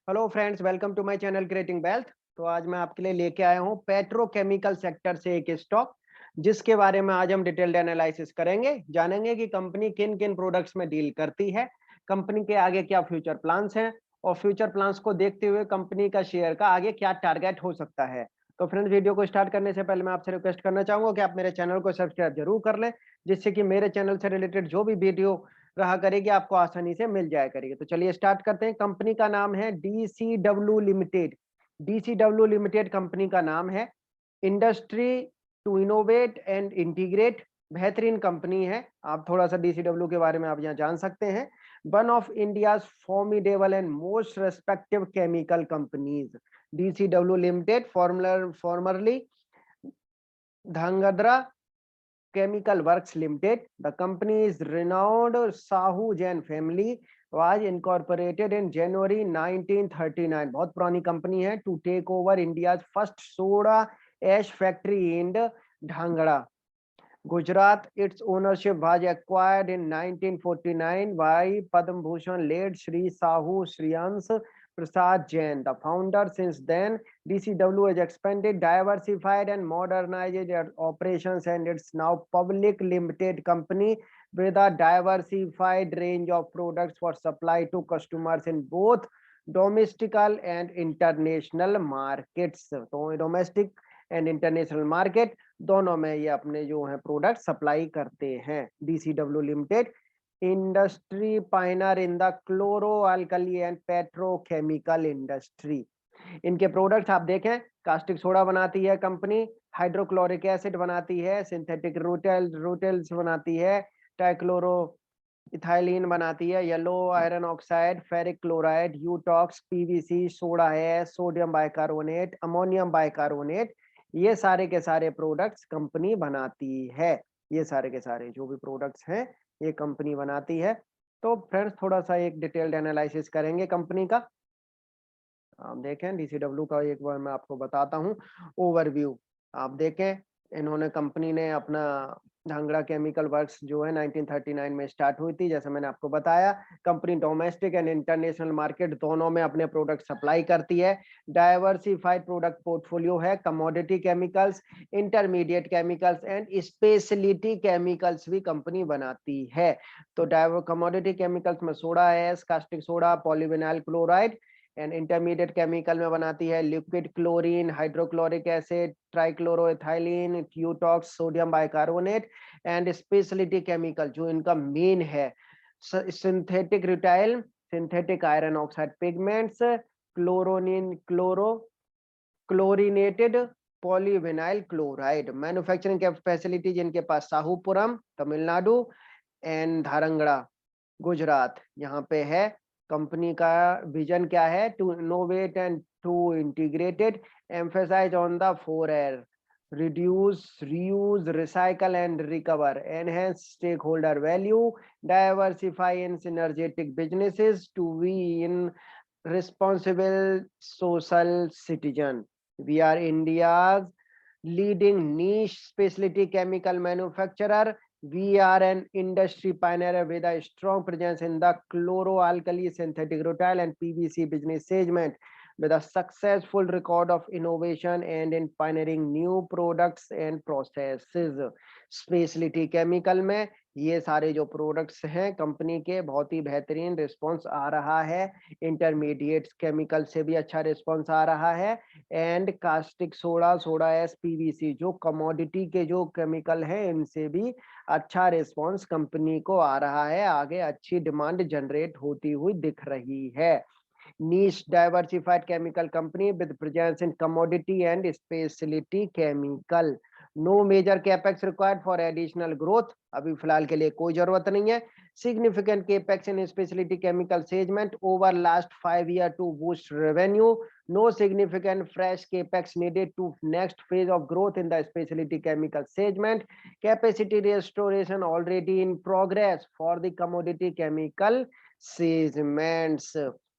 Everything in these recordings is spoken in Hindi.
Hello friends, welcome to my channel creating wealth. तो आज मैं आपके लिए लेके आया हूँ पेट्रोकेमिकल सेक्टर से एक स्टॉक, जिसके बारे में आज हम डिटेल्ड एनालिसिस करेंगे। जानेंगे कि कंपनी किन किन प्रोडक्ट्स में डील करती है, कंपनी के आगे क्या फ्यूचर प्लान्स हैं और फ्यूचर प्लान्स को देखते हुए कंपनी का शेयर का आगे क्या टारगेट हो सकता है। तो फ्रेंड्स, वीडियो को स्टार्ट करने से पहले मैं आपसे रिक्वेस्ट करना चाहूंगा कि आप मेरे चैनल को सब्सक्राइब जरूर कर लें, जिससे कि मेरे चैनल से रिलेटेड जो भी वीडियो रहा करेगी आपको आसानी से मिल जाया करेगी। तो चलिए स्टार्ट करते हैं। कंपनी का नाम है DCW limited. DCW limited company का नाम है। Industry to innovate and integrate, बेहतरीन कंपनी है। आप थोड़ा सा डीसीडब्ल्यू के बारे में आप यहाँ जान सकते हैं। One of India's formidable and most respective chemical companies, DCW limited formerly Dhrangadhra Chemical Works Limited. The company is renowned Sahu Jain family was incorporated in January 1939. बहुत पुरानी कंपनी है। To take over India's first soda ash factory in Dhangra, Gujarat. Its ownership was acquired in 1949 by Padma Bhushan late Shri Sahu Shriyans Prasad Jain, the founder. Since then, DCW has expanded, diversified, and modernized its operations, and it's now public limited company with a diversified range of products for supply to customers in both domestical and international markets. तो domestic and international market दोनों में ये अपने जो है प्रोडक्ट सप्लाई करते हैं। DCW limited industry pioneer in the chloro alkali and petrochemical industry. इनके प्रोडक्ट्स आप देखें, कास्टिक सोडा बनाती है कंपनी, हाइड्रोक्लोरिक एसिड बनाती है, सिंथेटिक रूटेल्स बनाती है, ट्राइक्लोरो इथाइलिन बनाती है, yellow iron oxide, ferric chloride, यूटॉक्स, पीवीसी, सोडा है, सोडियम बाइकार्बोनेट, अमोनियम बाइकार्बोनेट, ये सारे के सारे प्रोडक्ट्स कंपनी बनाती है। ये सारे के सारे जो भी प्रोडक्ट्स हैं ये कंपनी बनाती है। तो फ्रेंड्स, थोड़ा सा एक डिटेल्ड एनालिसिस करेंगे कंपनी का। आप देखें डीसीडब्ल्यू का एक बार मैं आपको बताता हूँ ओवरव्यू। आप देखें, इन्होंने कंपनी ने अपना ढांगड़ा केमिकल वर्क्स जो है 1939 में स्टार्ट हुई थी। जैसे मैंने आपको बताया, company domestic and international market दोनों में अपने प्रोडक्ट सप्लाई करती है। डाइवर्सिफाइड प्रोडक्ट पोर्टफोलियो है। Commodity chemicals, intermediate chemicals and specialty chemicals भी कंपनी बनाती है। तो कमोडिटी केमिकल्स में soda ash, caustic soda, polyvinyl chloride, and intermediate chemical में बनाती है liquid chlorine, hydrochloric acid, trichloroethylene, ट्यूटॉक्स, sodium bicarbonate. And specialty chemical जो इनका मेन है, synthetic rutile, synthetic iron oxide pigments, chlorinated polyvinyl chloride. Manufacturing facilities इनके पास साहूपुरम तमिलनाडु एंड धारंगड़ा गुजरात यहाँ पे है। कंपनी का विजन क्या है? To innovate and to integrated, emphasize on the 4R: reduce, reuse, recycle and recover, enhance stakeholder value, diversify in synergetic businesses to be in responsible social citizen. We are India's leading niche specialty chemical manufacturer. We are an industry pioneer with a strong presence in the chloroalkali, synthetic rutile and PVC business segment, with a successful record of innovation and in pioneering new products and processes. Speciality chemical में ये सारे जो प्रोडक्ट्स हैं कंपनी के, बहुत ही बेहतरीन रिस्पांस आ रहा है। इंटरमीडिएट केमिकल से भी अच्छा रिस्पांस आ रहा है। And caustic soda, soda S, PVC जो कमोडिटी के जो केमिकल हैं, इनसे भी अच्छा रिस्पांस कंपनी को आ रहा है। आगे अच्छी डिमांड जनरेट होती हुई दिख रही है। niche diversified chemical company with presence in commodity and specialty chemical. No major capex required for additional growth. अभी फिलहाल के लिए कोई जरूरत नहीं है। Significant capex in specialty chemical segment over last 5 years to boost revenue. No significant fresh capex needed to next phase of growth in the specialty chemical segment. Capacity restoration already in progress for the commodity chemical segments.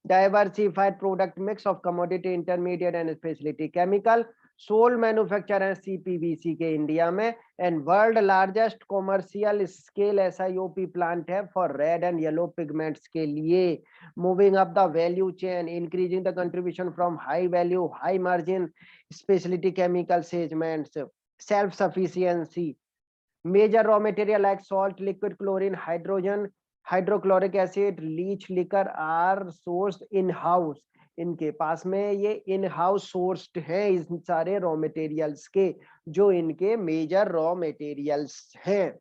Diversified product mix of commodity, intermediate and specialty chemical. Sole manufacture है सीपीवीसी के इंडिया में, and world largest commercial scale SIOP plant है for red and yellow pigments के लिए। Moving up the value chain, increasing the contribution from high value high margin specialty chemical segments, self sufficiency, major raw material like salt, liquid chlorine, hydrogen, hydrochloric acid, leach liquor are sourced in house। इनके पास में ये इन हाउस सोर्स्ड है इस सारे रॉ मटेरियल्स के, जो इनके मेजर रॉ मटेरियल्स हैं।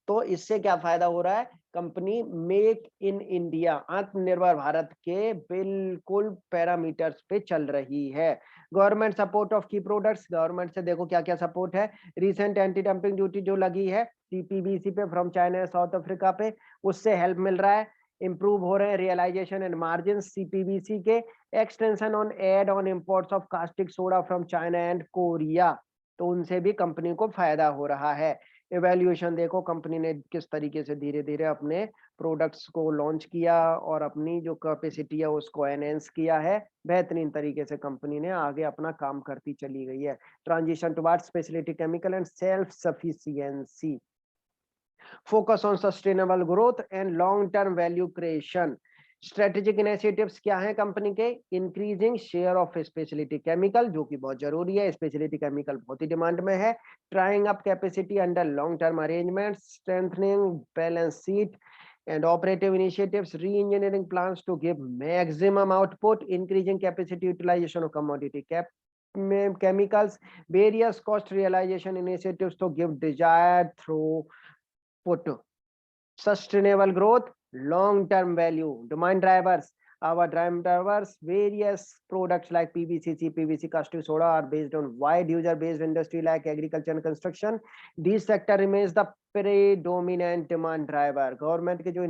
तो इससे क्या फायदा हो रहा है, कंपनी मेक इन इंडिया आत्मनिर्भर भारत के बिल्कुल पैरामीटर्स पे चल रही है। गवर्नमेंट सपोर्ट ऑफ की प्रोडक्ट्स, गवर्नमेंट से देखो क्या क्या सपोर्ट है। रिसेंट एंटी डंपिंग ड्यूटी जो लगी है सीपीबीसी पे फ्रॉम चाइना साउथ अफ्रीका पे, उससे हेल्प मिल रहा है, इंप्रूव हो रहे हैं रियलाइजेशन एंड मार्जिन सीपीबीसी के। Extension on ADD on imports of caustic soda from China and Korea, तो उनसे भी कंपनी को फायदा हो रहा है। इवैल्यूएशन देखो कंपनी ने किस तरीके से धीरे धीरे अपने प्रोडक्ट्स को लॉन्च किया और अपनी जो कैपेसिटी है उसको एनहेंस किया है। बेहतरीन तरीके से कंपनी ने आगे अपना काम करती चली गई है। Transition towards speciality chemical and self sufficiency, focus on sustainable growth and long term value creation. Strategic initiatives क्या है कंपनी के, increasing share of speciality chemical, जो कि बहुत जरूरी है, स्पेशलिटी केमिकल बहुत ही डिमांड में है। Trying up capacity under long term arrangement, strengthening balance sheet and operative initiatives, re-engineering plans to give maximum output, increasing capacity utilization of commodity chemicals, various cost realization initiatives to give desired throughput, sustainable growth, long-term value, demand drivers. Our demand drivers, various products like PVC, CPVC, caustic soda are based on wide user-based industry like agriculture and construction. This sector remains the predominant demand driver. Government के जो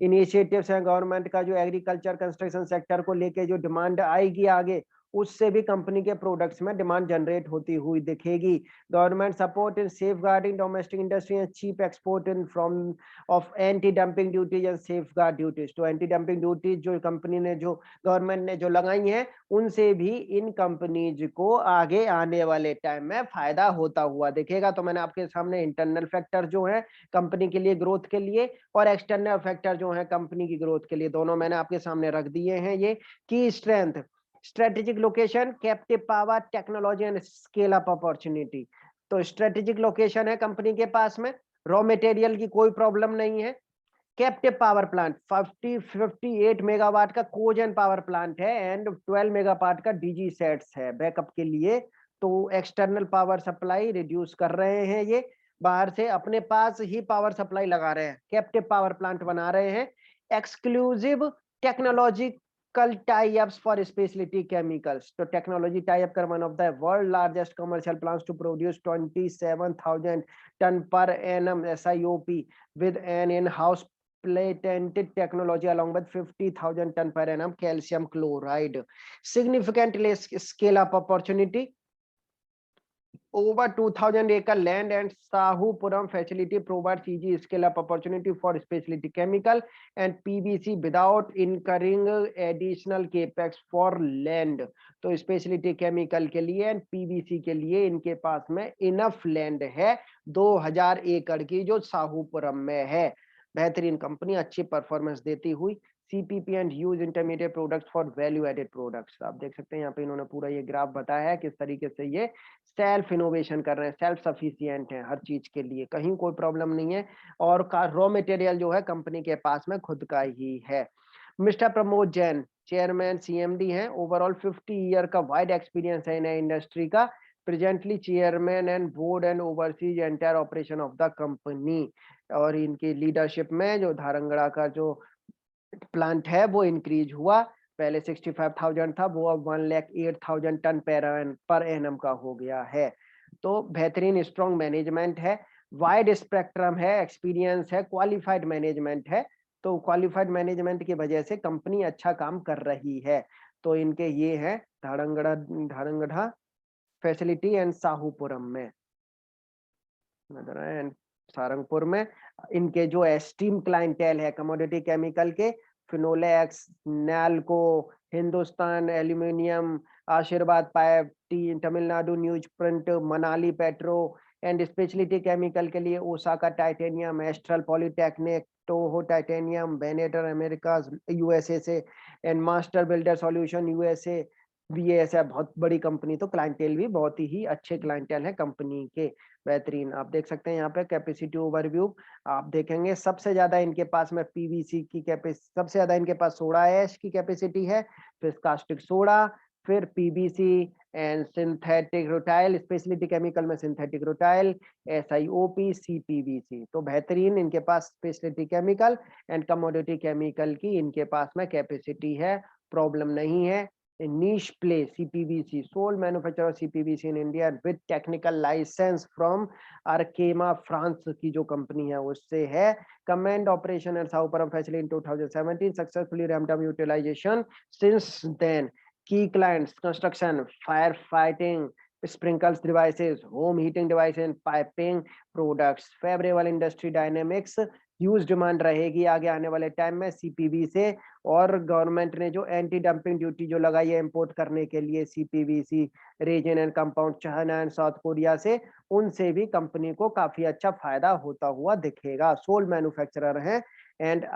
इनिशिएटिव्स हैं, गवर्नमेंट का जो एग्रीकल्चर कंस्ट्रक्शन सेक्टर को लेके जो डिमांड आएगी आगे, उससे भी कंपनी के प्रोडक्ट्स में डिमांड जनरेट होती हुई दिखेगी। Government support in safeguarding domestic industry and cheap export in from of anti dumping duties and safeguard duties. तो एंटी डंपिंग ड्यूटीज जो कंपनी ने जो गवर्नमेंट ने जो लगाई है, उनसे भी इन कंपनीज को आगे आने वाले टाइम में फायदा होता हुआ दिखेगा। तो मैंने आपके सामने इंटरनल फैक्टर जो है कंपनी के लिए ग्रोथ के लिए और एक्सटर्नल फैक्टर जो है कंपनी की ग्रोथ के लिए, दोनों मैंने आपके सामने रख दिए हैं। ये की strength, strategic location, captive power, technology and scale up opportunity. तो स्ट्रेटेजिक लोकेशन है कंपनी के पास में, रॉ मटेरियल की कोई प्रॉब्लम नहीं है। कैप्टिव पावर प्लांट 58 मेगावाट का कोजन पावर प्लांट है एंड 12 मेगावाट का डीजी सेट्स है बैकअप के लिए। तो एक्सटर्नल पावर सप्लाई रिड्यूस कर रहे हैं, ये बाहर से अपने पास ही पावर सप्लाई लगा रहे हैं, कैप्टिव पावर प्लांट बना रहे हैं। Exclusive technological tie ups for speciality chemicals, तो टेक्नोलॉजी टाई अप कर one of the world largest commercial plants to produce 27,000 ton per annum SIOP with an in-house patented technology along with 50,000 ton per annum calcium chloride. Significantly scale up opportunity. Over 2,000 acre land and Sahupuram facility provides easy scale up opportunity for specialty chemical and PVC without incurring additional capex for land. तो स्पेशलिटी केमिकल के लिए एंड पीवीसी के लिए इनके पास में इनफ लैंड है 2000 एकड़ की, जो साहूपुरम में है। बेहतरीन कंपनी, अच्छी परफॉर्मेंस देती हुई। CPP and use intermediate products for value added products, आप देख सकते हैं यहाँ पे इन्होंने पूरा ये ग्राफ बताया है किस तरीके से ये सेल्फ इनोवेशन कर रहे हैं, सेल्फ सफिशिएंट है हर चीज के लिए, कहीं कोई प्रॉब्लम नहीं है। और रॉ मटेरियल जो है कंपनी के पास में खुद का ही है। Mister Pramod Jain chairman CMD हैं, ओवरऑल 50 ईयर का वाइड एक्सपीरियंस है इन्हें इंडस्ट्री का। Presently chairman and board and overseas entire operation of the company. और इनकी लीडरशिप में जो धारंगड़ा का जो प्लांट है वो इंक्रीज हुआ, पहले 65,000 था, वो अब 1,08,000 टन पर एनम का हो गया है। तो बेहतरीन स्ट्रॉन्ग मैनेजमेंट है, वाइड स्पेक्ट्रम है, एक्सपीरियंस है, क्वालिफाइड मैनेजमेंट है। तो क्वालिफाइड मैनेजमेंट की वजह से कंपनी अच्छा काम कर रही है। तो इनके ये है धारंगड़ा फैसिलिटी एंड साहूपुरम में एंड सारंगपुर में। इनके जो एस्टीम क्लाइंटेल है कमोडिटी केमिकल के, Finolex, Nalco, Hindustan aluminium, Ashirvad pipe, Tamil Nadu news print, Manali petro and specialty chemical के लिए Osaka titanium, Astral polytechnic, Toho titanium, Venator America USA से and master builder solution USA BSA, बहुत बड़ी कंपनी। तो क्लाइंटेल भी बहुत ही अच्छे क्लाइंटेल है कंपनी के, बेहतरीन। आप देख सकते हैं यहाँ पे कैपेसिटी ओवरव्यू, आप देखेंगे सबसे ज्यादा इनके पास में पीवीसी की कैपेसिटी, सबसे ज्यादा इनके पास सोडा ऐश की कैपेसिटी है, फिर कास्टिक सोडा, फिर PVC and synthetic rutile, specialty chemical में सिंथेटिक रोटाइल, एसआईओपी, सीपीवीसी। तो बेहतरीन इनके पास specialty chemical and commodity chemical की इनके पास में कैपेसिटी है, प्रॉब्लम नहीं है। niche play CPVC, sole manufacturer of CPVC in India with technical license from Arkema France की जो कंपनी है उससे है। Command operation at Southern facility in 2017, successfully ramped up utilization since then. Key clients: construction, firefighting, sprinkles devices, home heating devices, piping products. Favorable industry dynamics, huge demand रहेगी आगे आने वाले टाइम में सीपीवी से, और गवर्नमेंट ने जो एंटी डंपिंग ड्यूटी जो लगाई है इंपोर्ट करने के लिए CPVC resin and compound China and south Korea से, उनसे भी कंपनी को काफी अच्छा फायदा होता हुआ दिखेगा। सोल मैन्युफैक्चरर है and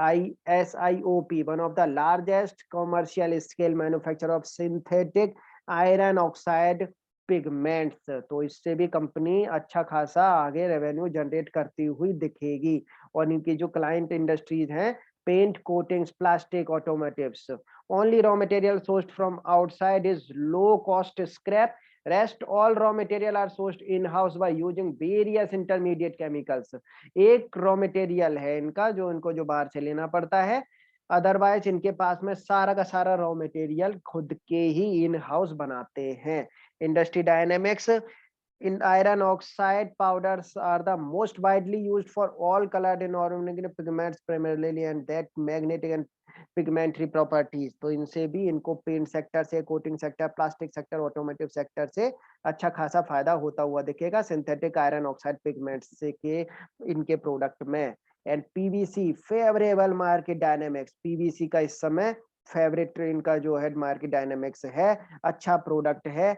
ISIOP, one of the largest commercial scale manufacturer of synthetic iron oxide pigments. तो इससे भी कंपनी अच्छा खासा आगे रेवेन्यू जनरेट करती हुई दिखेगी। और इनकी जो क्लाइंट इंडस्ट्रीज हैं, paint, coatings, plastic, automotives. Only raw material sourced from outside is low cost scrap, rest all raw material are sourced in house by using various intermediate chemicals. एक रॉ मटेरियल है इनका जो इनको जो बाहर से लेना पड़ता है, अदरवाइज इनके पास में सारा का सारा रॉ मटेरियल खुद के ही इन हाउस बनाते हैं। Industry dynamics: in iron oxide powders are the most widely used for all colored inorganic pigments primarily and that magnetic and pigmentary properties। तो इनसे भी इनको पेंट सेक्टर से, coating sector, plastic sector, automotive sector से अच्छा खासा फायदा होता हुआ दिखेगा सिंथेटिक आयरन ऑक्साइड पिगमेंट्स से के इनके प्रोडक्ट में। And PVC favourable market dynamics, PVC का इस समय फेवरेट इनका जो है मार्केट डायनेमिक्स है, अच्छा प्रोडक्ट है।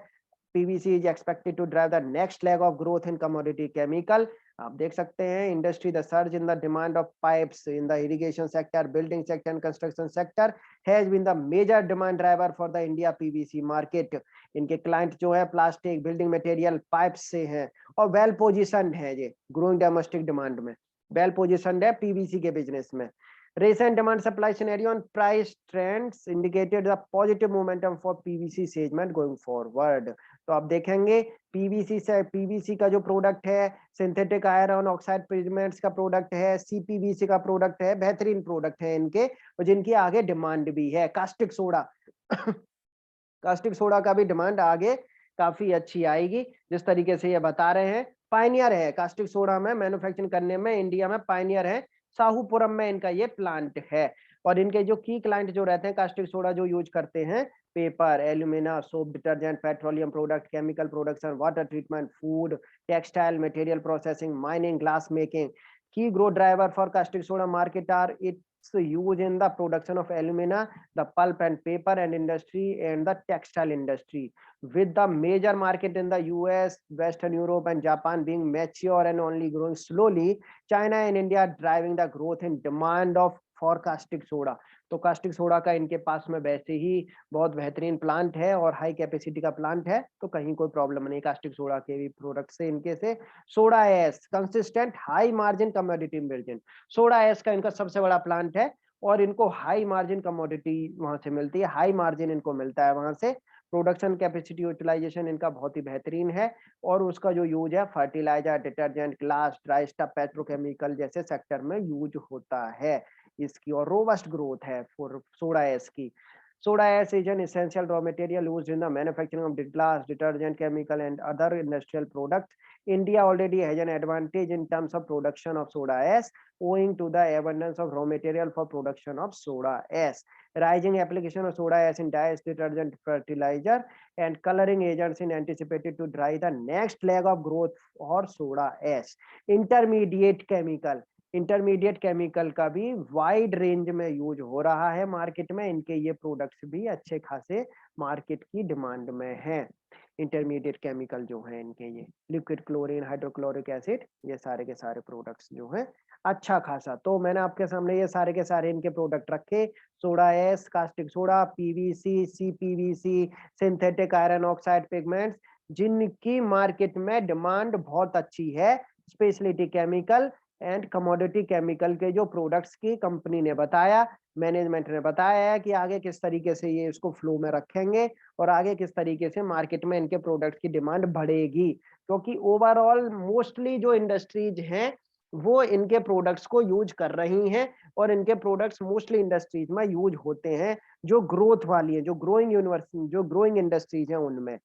PVC is expected to drive the next leg of growth in commodity chemical। आप देख सकते हैं industry, the surge in the demand of pipes in the irrigation sector, building sector and construction sector has been the major demand driver for the India PVC market. इनके क्लाइंट जो है प्लास्टिक, बिल्डिंग मटेरियल, पाइप्स से हैं और वेल पोजिशनड है, ये ग्रोइंग डोमेस्टिक डिमांड में वेल पोजिशनड है पीवीसी के बिजनेस में। Recent demand supply scenario and price trends indicated the positive momentum for PVC segment going forward। तो आप देखेंगे पीवीसी से, पीवीसी का जो प्रोडक्ट है, सिंथेटिक आयरन ऑक्साइड पिगमेंट्स का प्रोडक्ट है, सीपीवीसी का प्रोडक्ट है, बेहतरीन प्रोडक्ट है इनके, और जिनकी आगे डिमांड भी है। कास्टिक सोडा कास्टिक सोडा का भी डिमांड आगे काफी अच्छी आएगी, जिस तरीके से ये बता रहे हैं। पायनियर है कास्टिक सोडा में, मैन्युफैक्चरिंग करने में इंडिया में पायनियर है, साहूपुरम में इनका ये प्लांट है। और इनके जो की क्लाइंट जो रहते हैं कास्टिक सोडा जो यूज करते हैं, paper, alumina, soap, detergent, petroleum product, chemical production, water treatment, food, textile, material processing, mining, glass making. Key growth driver for caustic soda market are its use in the production of alumina, the pulp and paper and industry and the textile industry, with the major market in the US, Western Europe and Japan being mature and only growing slowly, China and India driving the growth in demand of for caustic soda। तो कास्टिक सोडा का इनके पास में वैसे ही बहुत बेहतरीन प्लांट है और हाई कैपेसिटी का प्लांट है, तो कहीं कोई प्रॉब्लम नहीं कास्टिक सोडा के भी प्रोडक्ट से इनके से। Soda S consistent high margin commodity version, soda S का इनका सबसे बड़ा प्लांट है और इनको हाई मार्जिन कमोडिटी वहां से मिलती है, हाई मार्जिन इनको मिलता है वहां से। प्रोडक्शन कैपेसिटी यूटिलाइजेशन इनका बहुत ही बेहतरीन है और उसका जो यूज है fertilizer, detergent, glass, dry stuff, petrochemical जैसे सेक्टर में यूज होता है इसकी, और रोबस्ट ग्रोथ है फॉर सोडा एस की। Soda ash is an essential raw material used in the manufacturing of glass, detergent, chemical, and other industrial products. India already has an advantage in terms of production of soda ash, owing to the abundance of raw material for production of soda ash. Rising application of soda ash in dyes, detergent, fertilizer, and coloring agents is anticipated to drive the next leg of growth for soda ash. Intermediate chemical. Intermediate chemical का भी वाइड रेंज में यूज हो रहा है मार्केट में। इनके ये प्रोडक्ट्स भी अच्छे खासे मार्केट की डिमांड में हैं। इंटरमीडिएट केमिकल जो है इनके, ये लिक्विड क्लोरीन, हाइड्रोक्लोरिक एसिड, ये सारे के सारे प्रोडक्ट्स जो हैं अच्छा खासा। तो मैंने आपके सामने ये सारे के सारे इनके प्रोडक्ट रखे। Soda ash, caustic soda, PVC, CPVC, synthetic iron oxide pigments, जिनकी मार्केट में डिमांड बहुत अच्छी है। Speciality chemical and commodity chemical के जो प्रोडक्ट्स की कंपनी ने बताया, मैनेजमेंट ने बताया है कि आगे किस तरीके से ये इसको फ्लो में रखेंगे और आगे किस तरीके से मार्केट में इनके प्रोडक्ट्स की डिमांड बढ़ेगी, क्योंकि ओवरऑल मोस्टली जो इंडस्ट्रीज हैं वो इनके प्रोडक्ट्स को यूज कर रही हैं और इनके प्रोडक्ट्स मोस्टली इंडस्ट्रीज में यूज होते हैं जो ग्रोथ वाली है, जो ग्रोइंग यूनिवर्सिटी, जो ग्रोइंग इंडस्ट्रीज हैं उनमें।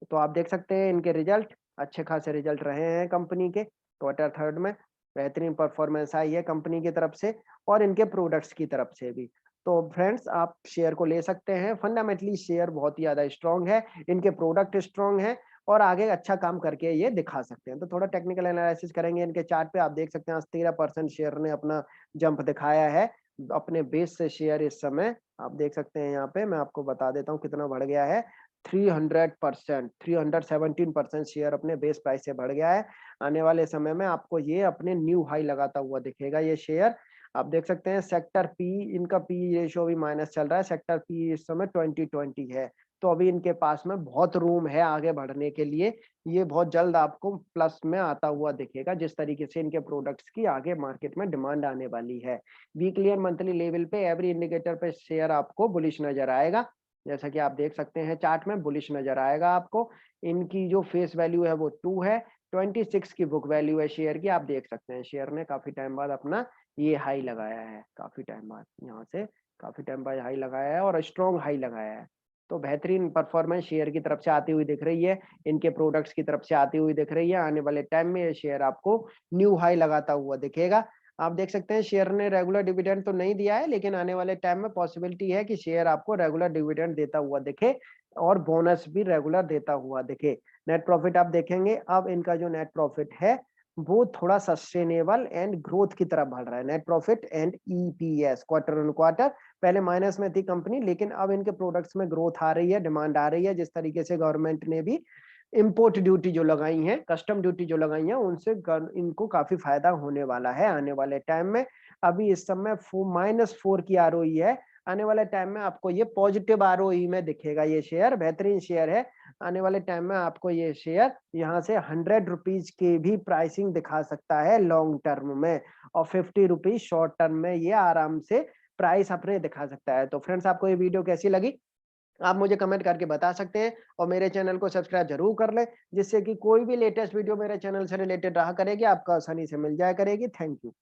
तो आप देख सकते हैं इनके रिजल्ट, अच्छे खासे रिजल्ट रहे हैं कंपनी के। क्वार्टर थर्ड में बेहतरीन परफॉर्मेंस आई है कंपनी की तरफ से और इनके प्रोडक्ट्स की तरफ से भी। तो फ्रेंड्स आप शेयर को ले सकते हैं। फंडामेंटली शेयर बहुत ही ज्यादा स्ट्रांग है, इनके प्रोडक्ट स्ट्रांग है और आगे अच्छा काम करके ये दिखा सकते हैं। तो थोड़ा टेक्निकल एनालिसिस करेंगे इनके चार्ट पे। आप देख सकते हैं आज 13% शेयर ने अपना जंप दिखाया है अपने बेस से। शेयर इस समय आप देख सकते हैं, यहाँ पे मैं आपको बता देता हूँ कितना बढ़ गया है। 300%, 317% शेयर अपने बेस प्राइस से बढ़ गया है। आने वाले समय में आपको ये अपने न्यू हाई लगाता हुआ दिखेगा ये शेयर। आप देख सकते हैं सेक्टर पी, इनका पी रेशियो भी माइनस चल रहा है। सेक्टर पी इस समय 2020 है, तो अभी इनके पास में बहुत रूम है आगे बढ़ने के लिए। ये बहुत जल्द आपको प्लस में आता हुआ दिखेगा जिस तरीके से इनके प्रोडक्ट्स की आगे मार्केट में डिमांड आने वाली है। वीकली एंड मंथली लेवल पे एवरी इंडिकेटर पे शेयर आपको बुलिश नजर आएगा। जैसा कि आप देख सकते हैं चार्ट में बुलिश नजर आएगा आपको। इनकी जो फेस वैल्यू है वो 2 है, 26 की बुक वैल्यू है शेयर की। आप देख सकते हैं शेयर ने काफी टाइम बाद अपना ये हाई लगाया है, काफी टाइम बाद यहाँ से काफी टाइम बाद हाई लगाया है और स्ट्रॉन्ग हाई लगाया है। तो बेहतरीन परफॉर्मेंस शेयर की तरफ से आती हुई दिख रही है, इनके प्रोडक्ट्स की तरफ से आती हुई दिख रही है। आने वाले टाइम में ये शेयर आपको न्यू हाई लगाता हुआ दिखेगा। आप देख सकते हैं शेयर ने रेगुलर डिविडेंड तो नहीं दिया है, लेकिन आने वाले टाइम में पॉसिबिलिटी है कि शेयर आपको रेगुलर डिविडेंड देता हुआ दिखे और बोनस भी रेगुलर देता हुआ दिखे। नेट प्रॉफिट आप देखेंगे, अब इनका जो नेट प्रॉफिट है वो थोड़ा सस्टेनेबल एंड ग्रोथ की तरफ बढ़ रहा है। Net profit and EPS quarter on quarter, पहले माइनस में थी कंपनी, लेकिन अब इनके प्रोडक्ट्स में ग्रोथ आ रही है, डिमांड आ रही है। जिस तरीके से गवर्नमेंट ने भी इम्पोर्ट ड्यूटी जो लगाई है, कस्टम ड्यूटी जो लगाई है, उनसे इनको काफी फायदा होने वाला है आने वाले टाइम में। अभी इस समय -4 की आरओई है, आने वाले टाइम में आपको ये पॉजिटिव आरओई में दिखेगा। ये शेयर बेहतरीन शेयर है। आने वाले टाइम में आपको ये शेयर यहाँ से 100 रुपीज की भी प्राइसिंग दिखा सकता है लॉन्ग टर्म में, और 50 रुपीज शॉर्ट टर्म में ये आराम से प्राइस अपने दिखा सकता है। तो फ्रेंड्स आपको ये वीडियो कैसी लगी आप मुझे कमेंट करके बता सकते हैं और मेरे चैनल को सब्सक्राइब जरूर कर लें, जिससे कि कोई भी लेटेस्ट वीडियो मेरे चैनल से रिलेटेड रहा करेगी आपको आसानी से मिल जाया करेगी। Thank you.